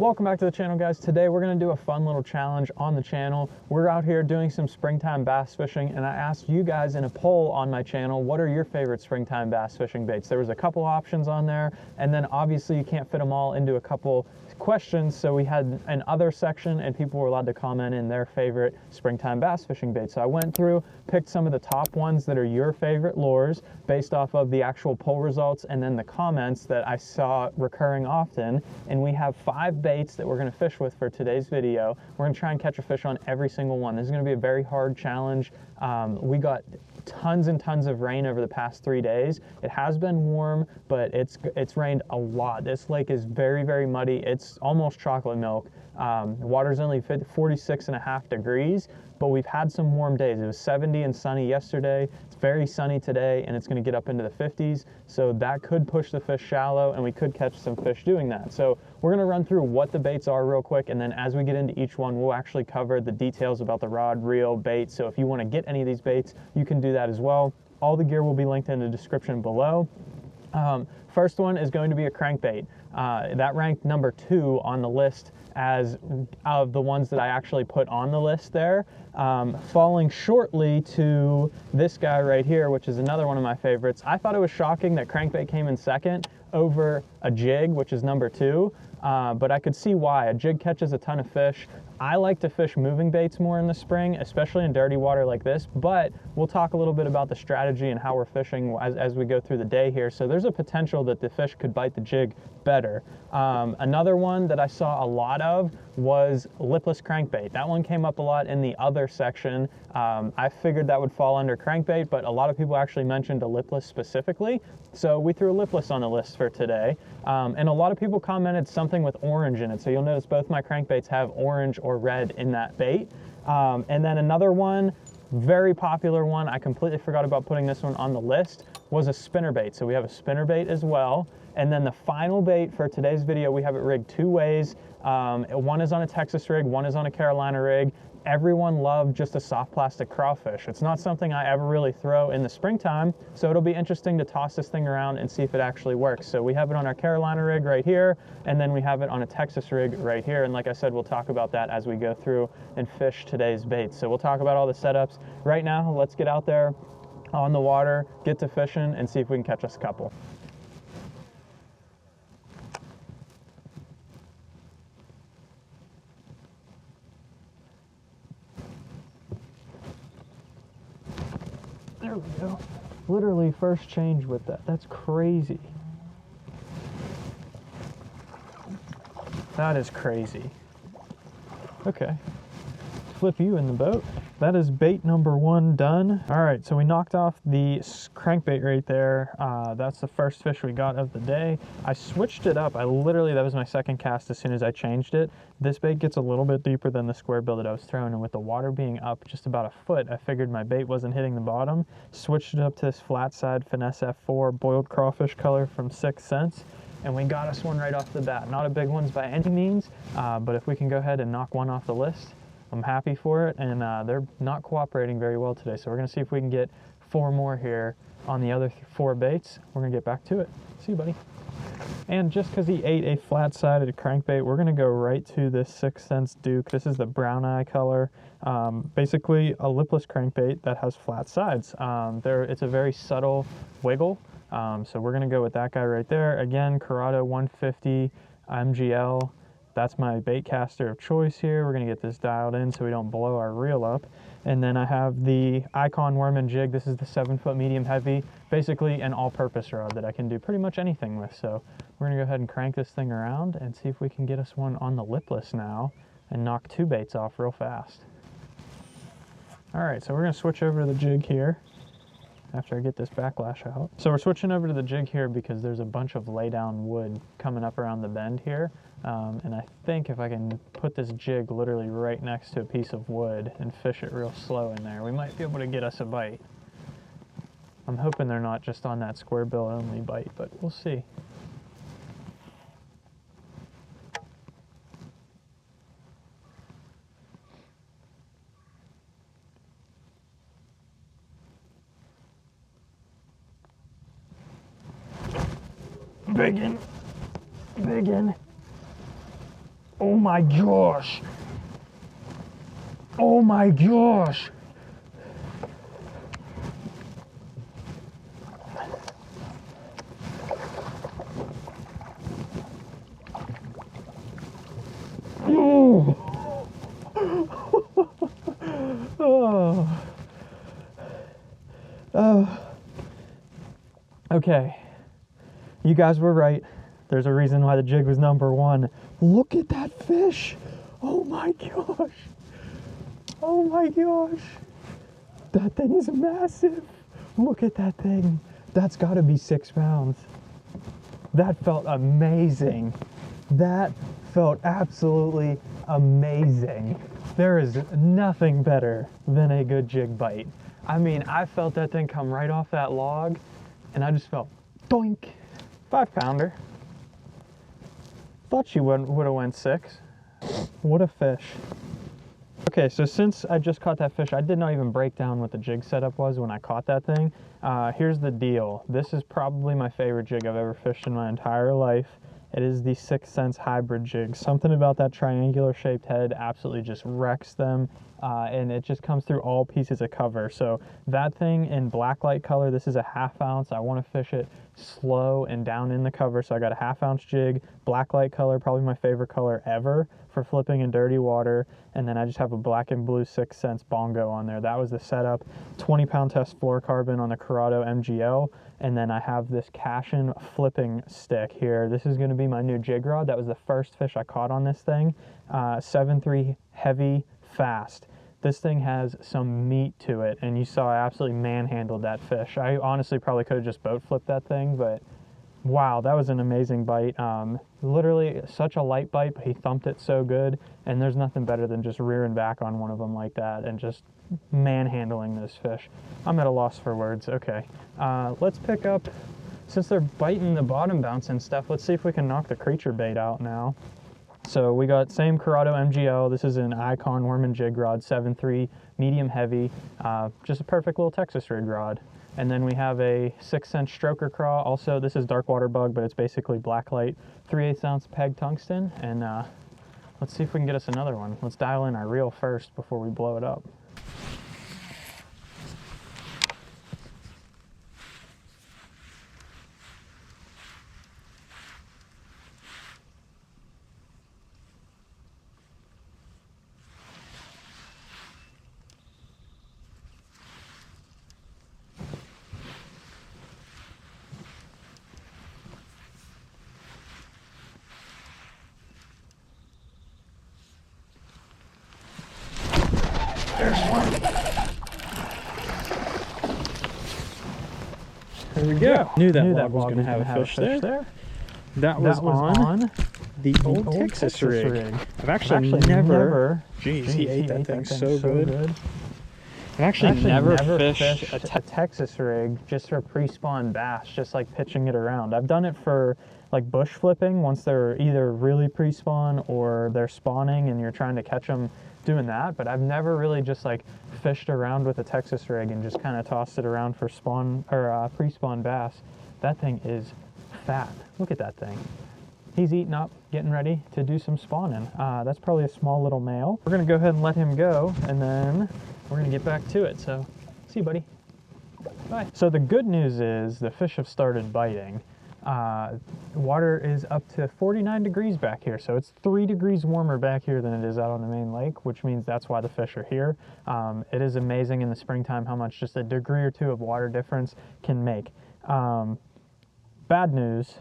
Welcome back to the channel, guys. Today we're going to do a fun little challenge on the channel. We're out here doing some springtime bass fishing, and I asked you guys in a poll on my channel, what are your favorite springtime bass fishing baits? There was a couple options on there, and then obviously you can't fit them all into a couple questions, so we had an other section and people were allowed to comment in their favorite springtime bass fishing baits. So I went through, picked some of the top ones that are your favorite lures based off of the actual poll results and then the comments that I saw recurring often, and we have 5 baits that we're going to fish with for today's video. We're going to try and catch a fish on every single one. This is going to be a very hard challenge. We got tons and tons of rain over the past 3 days. It has been warm, but it's rained a lot. This lake is very, very muddy. It's almost chocolate milk. The water's only 46.5 degrees, but we've had some warm days. It was 70 and sunny yesterday. It's very sunny today, and it's going to get up into the 50s, so that could push the fish shallow, and we could catch some fish doing that. So we're going to run through what the baits are real quick, and then as we get into each one, we'll actually cover the details about the rod, reel, bait. So if you want to get any of these baits, you can do that as well. All the gear will be linked in the description below. First one is going to be a crankbait. That ranked number 2 on the list as of the ones that I actually put on the list there, falling shortly to this guy right here, which is another one of my favorites. I thought it was shocking that crankbait came in second over a jig, which is number 2, but I could see why. A jig catches a ton of fish. I like to fish moving baits more in the spring, especially in dirty water like this, but we'll talk a little bit about the strategy and how we're fishing as we go through the day here. So there's a potential that the fish could bite the jig better. Another one that I saw a lot of was lipless crankbait. That one came up a lot in the other section. I figured that would fall under crankbait, but a lot of people actually mentioned a lipless specifically. So we threw a lipless on the list for today. And a lot of people commented something with orange in it. So you'll notice both my crankbaits have orange or red in that bait. And then another one, very popular one, I completely forgot about putting this one on the list, was a spinnerbait. So we have a spinnerbait as well. And then the final bait for today's video, we have it rigged 2 ways. One is on a Texas rig, one is on a Carolina rig. Everyone loved just a soft plastic crawfish. It's not something I ever really throw in the springtime, so it'll be interesting to toss this thing around and see if it actually works. So we have it on our Carolina rig right here, and then we have it on a Texas rig right here. And like I said, we'll talk about that as we go through and fish today's baits. So we'll talk about all the setups. Right now, let's get out there on the water, get to fishing, and see if we can catch us a couple. There we go. Literally first change with that. That's crazy. That is crazy. Okay. Flip you in the boat. That is bait number 1 done. All right, so we knocked off the crankbait right there. That's the first fish we got of the day. I switched it up. That was my second cast as soon as I changed it. This bait gets a little bit deeper than the square bill that I was throwing, and with the water being up just about a foot, I figured my bait wasn't hitting the bottom. Switched it up to this flat side Finesse F4 boiled crawfish color from 6 cents. And we got us one right off the bat. Not a big one by any means, but if we can go ahead and knock one off the list, I'm happy for it. And they're not cooperating very well today, so we're gonna see if we can get 4 more here on the other 4 baits. We're gonna get back to it. See you, buddy. And just because he ate a flat-sided crankbait, we're gonna go right to this 6 cents Duke. This is the brown eye color. Basically a lipless crankbait that has flat sides. It's a very subtle wiggle. So we're gonna go with that guy right there. Again, Corrado 150 MGL. That's my bait caster of choice here. We're gonna get this dialed in so we don't blow our reel up. And then I have the Icon worm and jig. This is the 7-foot medium heavy, basically an all-purpose rod that I can do pretty much anything with. So we're gonna go ahead and crank this thing around and see if we can get us one on the lipless now and knock 2 baits off real fast. All right, so we're gonna switch over to the jig here after I get this backlash out. So we're switching over to the jig here because there's a bunch of laydown wood coming up around the bend here. And I think if I can put this jig literally right next to a piece of wood and fish it real slow in there, we might be able to get us a bite. I'm hoping they're not just on that square bill only bite, but we'll see. Biggin. Oh my gosh. Oh my gosh. Oh. Oh. Oh. Okay. You guys were right. There's a reason why the jig was #1. Look at that fish. Oh my gosh. Oh my gosh. That thing is massive. Look at that thing. That's got to be 6 pounds. That felt amazing. That felt absolutely amazing. There is nothing better than a good jig bite. I mean, I felt that thing come right off that log, and I just felt doink. 5-pounder. Thought she would have went 6. What a fish. Okay, so since I just caught that fish, I did not even break down what the jig setup was when I caught that thing. Here's the deal. This is probably my favorite jig I've ever fished in my entire life. It is the 6th Sense hybrid jig. Something about that triangular shaped head absolutely just wrecks them, and it just comes through all pieces of cover. So that thing in blacklight color, this is a 1/2 ounce. I want to fish it slow and down in the cover, so I got a 1/2 ounce jig, blacklight color, probably my favorite color ever for flipping in dirty water, and then I just have a black and blue 6th Sense bongo on there. That was the setup. 20-pound test fluorocarbon on the Corrado MGL, and then I have this Cashin flipping stick here. This is going to be my new jig rod. That was the first fish I caught on this thing. 7.3 heavy, fast. This thing has some meat to it, and you saw I absolutely manhandled that fish. I honestly probably could have just boat flipped that thing, but wow, that was an amazing bite. Literally such a light bite, but he thumped it so good, and there's nothing better than just rearing back on one of them like that and just manhandling this fish. I'm at a loss for words. Okay, let's pick up, since they're biting the bottom bounce and stuff, let's see if we can knock the creature bait out now. So we got same Corrado MGL. This is an Icon worm and jig rod, 7.3, medium heavy, just a perfect little Texas rig rod. And then we have a 6th Sense stroker craw. Also, this is dark water bug, but it's basically blacklight, 3/8 ounce peg tungsten. And let's see if we can get us another one. Let's dial in our reel first before we blow it up. There's one. There we go. Knew that log was going to have a fish there. That was on the old Texas rig. I've actually never, geez, he ate that thing so good. I've actually never fished a Texas rig just for pre-spawn bass, just like pitching it around. I've done it for like bush flipping once they're either really pre-spawn or they're spawning and you're trying to catch them doing that, but I've never really just like fished around with a Texas rig and just kind of tossed it around for spawn or pre-spawn bass. That thing is fat. Look at that thing. He's eating up, getting ready to do some spawning. That's probably a small little male. We're gonna go ahead and let him go, and then we're gonna get back to it. So, see you, buddy. Bye. So the good news is the fish have started biting. Water is up to 49 degrees back here, so it's 3 degrees warmer back here than it is out on the main lake, which means that's why the fish are here. It is amazing in the springtime how much just a degree or two of water difference can make. Bad news,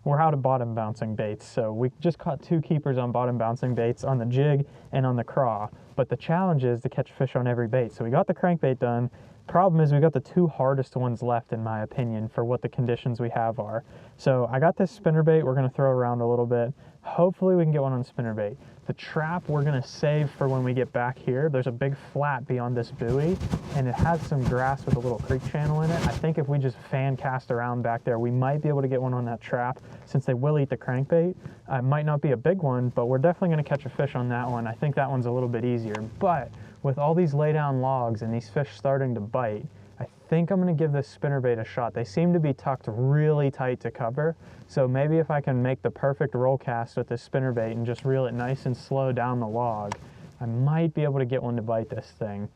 we're out of bottom bouncing baits, so we just caught 2 keepers on bottom bouncing baits on the jig and on the craw, but the challenge is to catch fish on every bait. So we got the crankbait done. Problem is we got the 2 hardest ones left, in my opinion, for what the conditions we have are. So I got this spinnerbait we're going to throw around a little bit. Hopefully we can get one on spinnerbait. The trap we're going to save for when we get back here. There's a big flat beyond this buoy, and it has some grass with a little creek channel in it. I think if we just fan cast around back there, we might be able to get one on that trap, since they will eat the crankbait. It might not be a big one, but we're definitely going to catch a fish on that one. I think that one's a little bit easier, but with all these lay down logs and these fish starting to bite, I think I'm gonna give this spinnerbait a shot. They seem to be tucked really tight to cover, so maybe if I can make the perfect roll cast with this spinnerbait and just reel it nice and slow down the log, I might be able to get one to bite this thing.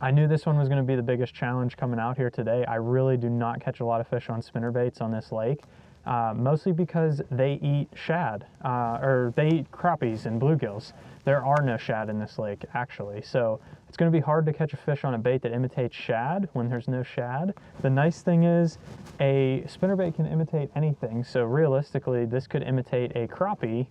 I knew this one was going to be the biggest challenge coming out here today. I really do not catch a lot of fish on spinnerbaits on this lake, mostly because they eat shad, or they eat crappies and bluegills. There are no shad in this lake, actually, so it's going to be hard to catch a fish on a bait that imitates shad when there's no shad. The nice thing is a spinnerbait can imitate anything, so realistically this could imitate a crappie,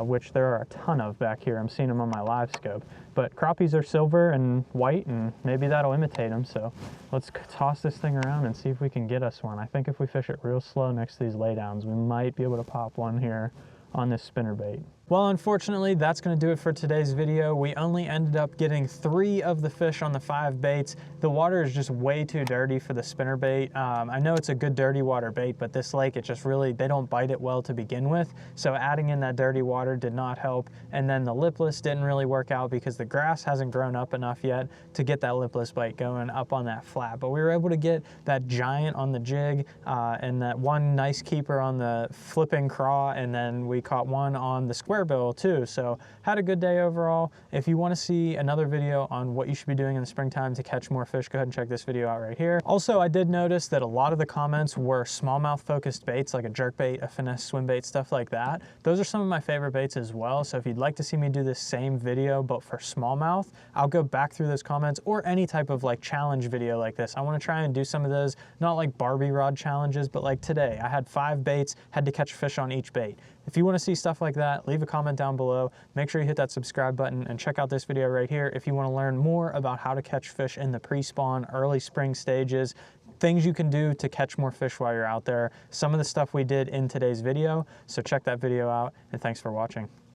which there are a ton of back here. I'm seeing them on my live scope. But crappies are silver and white, and maybe that'll imitate them, so let's toss this thing around and see if we can get us one. I think if we fish it real slow next to these laydowns, we might be able to pop one here on this spinnerbait. Well, unfortunately, that's going to do it for today's video. We only ended up getting 3 of the fish on the 5 baits. The water is just way too dirty for the spinnerbait. I know it's a good dirty water bait, but this lake, it just really, they don't bite it well to begin with. So adding in that dirty water did not help. And then the lipless didn't really work out because the grass hasn't grown up enough yet to get that lipless bite going up on that flat. But we were able to get that giant on the jig and that one nice keeper on the flipping craw, and then we caught one on the square bill too. So had a good day overall. If you want to see another video on what you should be doing in the springtime to catch more fish, go ahead and check this video out right here. Also, I did notice that a lot of the comments were smallmouth focused baits, like a jerkbait, a finesse swim bait, stuff like that. Those are some of my favorite baits as well. So if you'd like to see me do this same video but for smallmouth, I'll go back through those comments, or any type of like challenge video like this. I want to try and do some of those, not like Barbie rod challenges, but like today I had 5 baits, had to catch a fish on each bait. If you want to see stuff like that, leave a comment down below. Make sure you hit that subscribe button and check out this video right here if you want to learn more about how to catch fish in the pre-spawn, early spring stages, things you can do to catch more fish while you're out there. Some of the stuff we did in today's video, so check that video out, and thanks for watching.